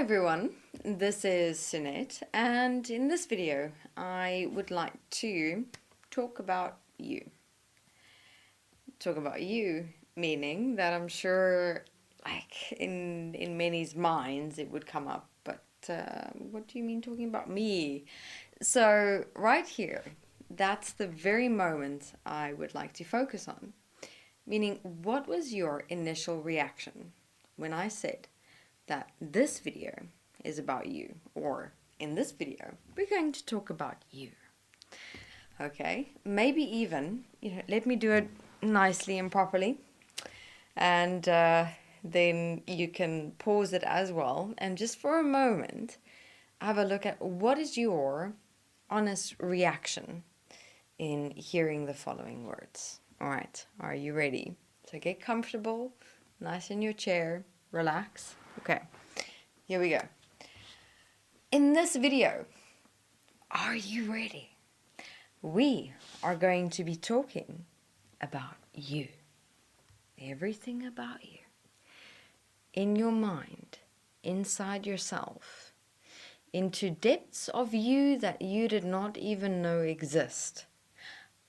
everyone, this is Sunette, and in this video I would like to talk about you. Talk about you, meaning that I'm sure like in many's minds it would come up, but what do you mean talking about me? So right here, that's the very moment I would like to focus on, meaning what was your initial reaction when I said that this video is about you, or in this video we're going to talk about you. Okay, maybe even, let me do it nicely and properly, and then you can pause it as well and just for a moment have a look at what is your honest reaction in hearing the following words. All right, are you ready? So get comfortable, nice in your chair, relax. Okay, here we go. In this video, are you ready? We are going to be talking about you. Everything about you. In your mind, inside yourself, into depths of you that you did not even know exist.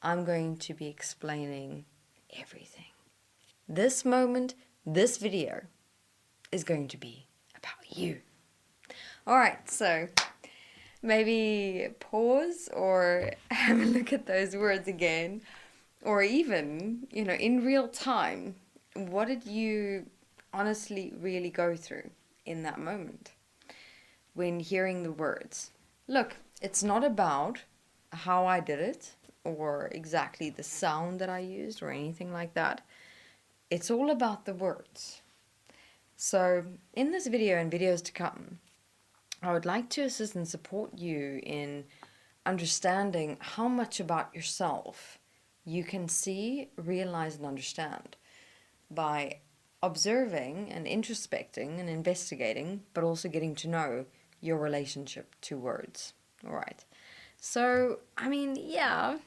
I'm going to be explaining everything. This moment, this video, is going to be about you. All right, so maybe pause or have a look at those words again, or even, in real time, what did you honestly really go through in that moment when hearing the words? Look, it's not about how I did it or exactly the sound that I used or anything like that. It's all about the words. So in this video and videos to come, I would like to assist and support you in understanding how much about yourself you can see, realize, and understand by observing and introspecting and investigating, but also getting to know your relationship to words. All right. So, I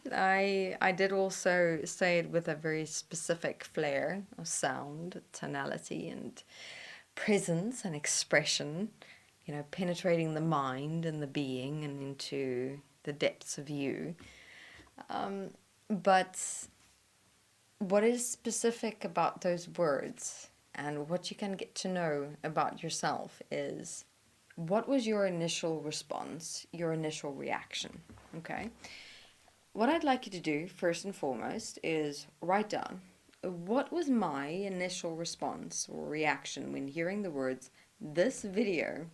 did also say it with a very specific flair of sound, tonality, and presence and expression, penetrating the mind and the being and into the depths of you. But what is specific about those words and what you can get to know about yourself is, what was your initial response, your initial reaction, okay? What I'd like you to do, first and foremost, is write down, what was my initial response or reaction when hearing the words, this video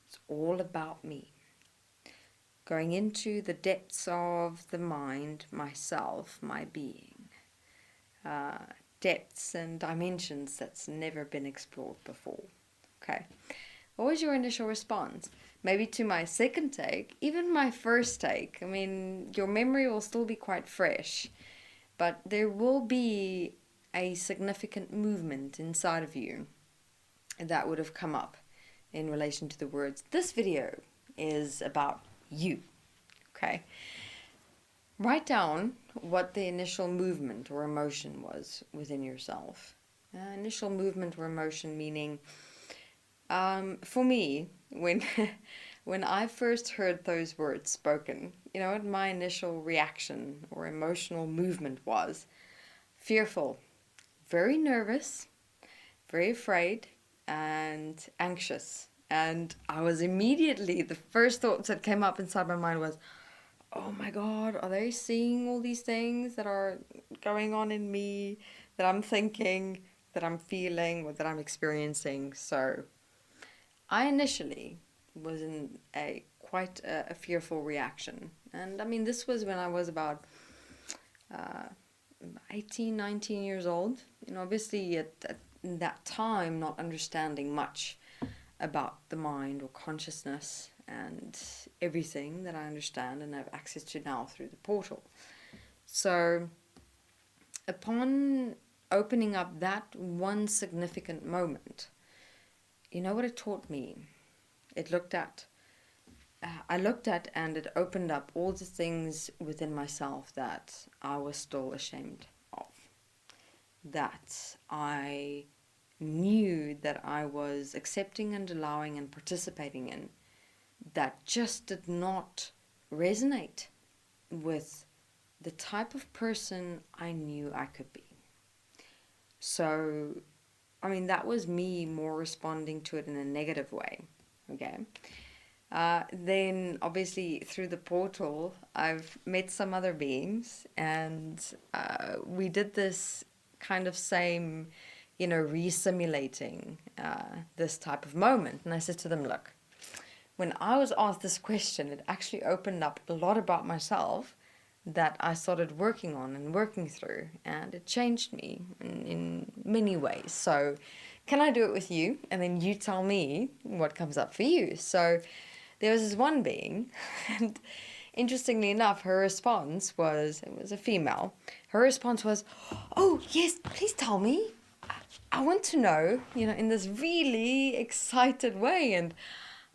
is all about me. Going into the depths of the mind, myself, my being. Depths and dimensions that's never been explored before, okay? What was your initial response? Maybe to my second take, even my first take. Your memory will still be quite fresh, but there will be a significant movement inside of you that would have come up in relation to the words, this video is about you, okay? Write down what the initial movement or emotion was within yourself. Initial movement or emotion meaning, for me, when when I first heard those words spoken, what my initial reaction or emotional movement was? Fearful, very nervous, very afraid, and anxious. And I was immediately, the first thoughts that came up inside my mind was, oh my God, are they seeing all these things that are going on in me, that I'm thinking, that I'm feeling, or that I'm experiencing? So I initially was in quite a fearful reaction. And this was when I was about 18, 19 years old. Obviously at that time, not understanding much about the mind or consciousness and everything that I understand and have access to now through the portal. So upon opening up that one significant moment, you know what it taught me? I looked at and it opened up all the things within myself that I was still ashamed of, that I knew that I was accepting and allowing and participating in that just did not resonate with the type of person I knew I could be. So, I mean, that was me more responding to it in a negative way, okay? Then, obviously, through the portal, I've met some other beings, and we did this kind of same, re-simulating this type of moment. And I said to them, look, when I was asked this question, it actually opened up a lot about myself that I started working on and working through, and it changed me in many ways. So can I do it with you? And then you tell me what comes up for you. So there was this one being, and interestingly enough, her response was, it was a female, her response was, oh yes, please tell me. I want to know, in this really excited way. And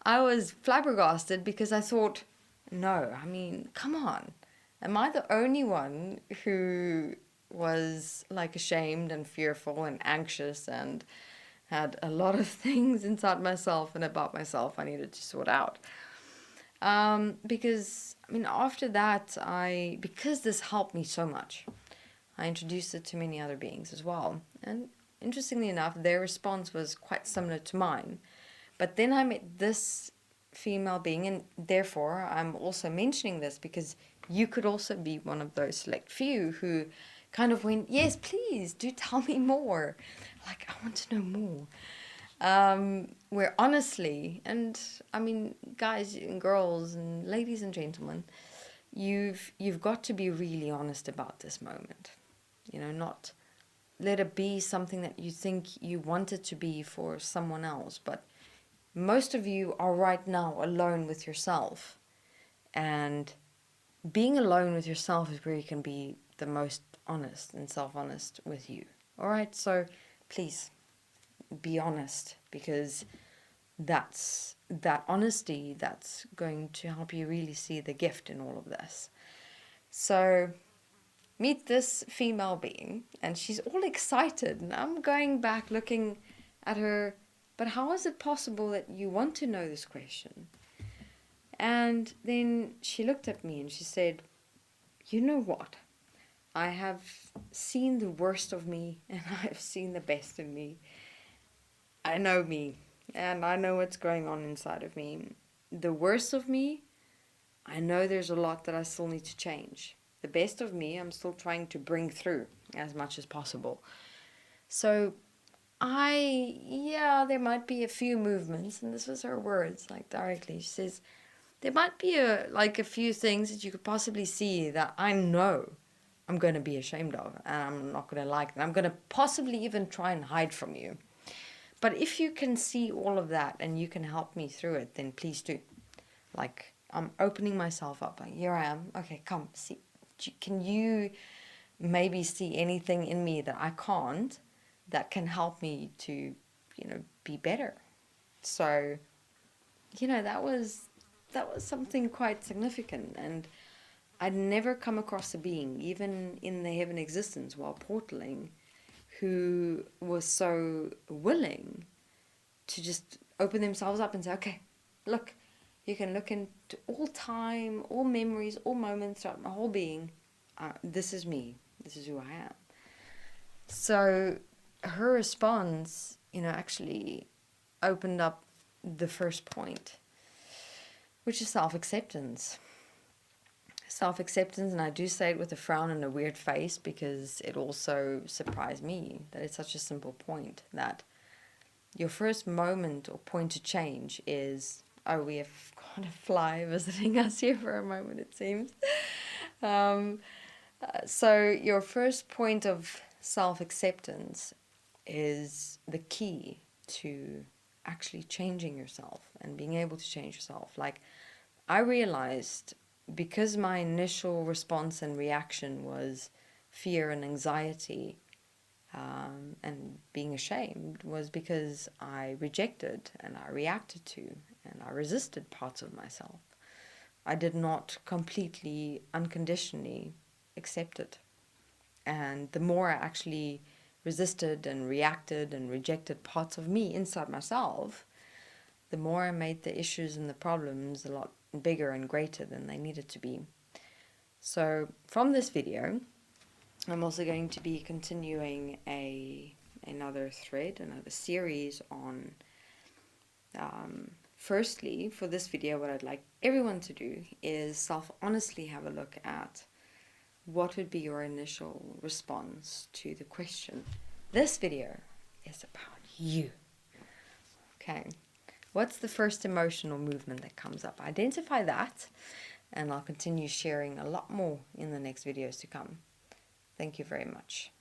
I was flabbergasted because I thought, no, I mean, come on. Am I the only one who was like ashamed and fearful and anxious and had a lot of things inside myself and about myself I needed to sort out? Because, I mean, after that, because this helped me so much, I introduced it to many other beings as well. And interestingly enough, their response was quite similar to mine. But then I met this female being, and therefore I'm also mentioning this because you could also be one of those select few who kind of went, yes, please do tell me more. Like, I want to know more. Where honestly, and I mean, guys and girls and ladies and gentlemen, you've got to be really honest about this moment. Not let it be something that you think you want it to be for someone else, but most of you are right now alone with yourself, and being alone with yourself is where you can be the most honest and self-honest with you. All right, so please be honest, because that's that honesty that's going to help you really see the gift in all of this. So meet this female being, and she's all excited, and I'm going back looking at her, but how is it possible that you want to know this question? And then she looked at me and she said, you know what? I have seen the worst of me and I've seen the best in me. I know me, and I know what's going on inside of me. The worst of me, I know there's a lot that I still need to change. The best of me, I'm still trying to bring through as much as possible. So there might be a few movements, and this was her words, like directly. She says, there might be a few things that you could possibly see that I know I'm going to be ashamed of, and I'm not going to like, and I'm going to possibly even try and hide from you. But if you can see all of that and you can help me through it, then please do. Like, I'm opening myself up. Like, here I am. Okay, come, see. Can you maybe see anything in me that I can't, that can help me to, be better? So, that was something quite significant. And I'd never come across a being, even in the heaven existence while portaling, who was so willing to just open themselves up and say, okay, look, you can look into all time, all memories, all moments throughout my whole being. This is me. This is who I am. So her response, actually opened up the first point, which is self-acceptance. Self-acceptance, and I do say it with a frown and a weird face because it also surprised me that it's such a simple point, that your first moment or point to change is, oh, we have got a fly visiting us here for a moment, it seems. So your first point of self-acceptance is the key to actually changing yourself and being able to change yourself. Like, I realized, because my initial response and reaction was fear and anxiety and being ashamed, was because I rejected and I reacted to and I resisted parts of myself. I did not completely, unconditionally accept it. And the more I actually resisted and reacted and rejected parts of me inside myself, the more I made the issues and the problems a lot bigger and greater than they needed to be. So from this video, I'm also going to be continuing another thread, another series on, firstly, for this video, what I'd like everyone to do is self-honestly have a look at what would be your initial response to the question. This video is about you. Okay. What's the first emotional movement that comes up? Identify that, and I'll continue sharing a lot more in the next videos to come. Thank you very much.